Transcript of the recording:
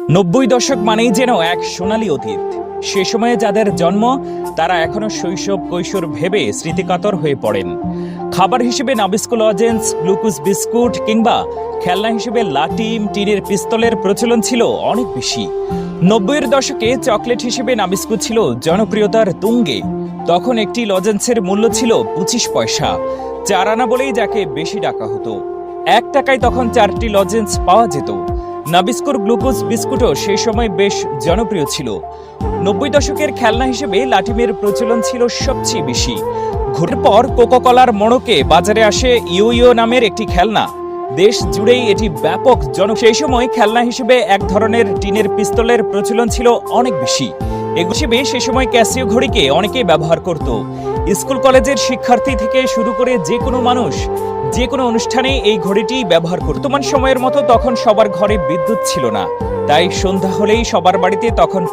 90 দশক মানেই যেন এক সোনালী অতীত। সে সময়ে যাদের জন্ম তারা এখনো শৈশব কৈশোর ভেবে স্মৃতিকাতর হয়ে পড়েন। খাবার হিসেবে নাবিস্কো লজেন্স, গ্লুকোজ বিস্কুট কিংবা খেলনা হিসেবে লাটিম, টিনের পিস্তলের প্রচলন ছিল অনেক বেশি। 90-এর দশকে চকলেট হিসেবে নাবিস্কো ছিল জনপ্রিয়তার তুঙ্গে। তখন একটি লজেন্সের মূল্য ছিল 25 পয়সা, 4 আনা বলেই যাকে বেশি ডাকা হতো। 1 টাকায় তখন 4টি লজেন্স পাওয়া যেত। নাবিস্কোর গ্লুকোজ বিস্কুটও সেই সময় বেশ জনপ্রিয় ছিল। 90 দশকের খেলনা হিসেবে লাটিমের প্রচলন ছিল সবচেয়ে বেশি। ঘুরের পর কোকাকোলার মোড়কে বাজারে আসে ইয়ো ইয়ো নামের একটি খেলনা। দেশ জুড়েই এটি ব্যাপক সেই সময় খেলনা হিসেবে এক ধরনের টিনের পিস্তলের প্রচলন ছিল অনেক বেশি। হিসেবে সে সময় ক্যাসিও ঘড়িকে অনেকেই ব্যবহার করত। স্কুল কলেজের শিক্ষার্থী থেকে শুরু করে যে কোনো মানুষ যে কোনো অনুষ্ঠানে এই ঘড়িটি ব্যবহার করত। বর্তমান সময়ের মতো তখন সবার ঘরে বিদ্যুৎ ছিল না, তাই সন্ধ্যা হলেই সবার বাড়িতে তখন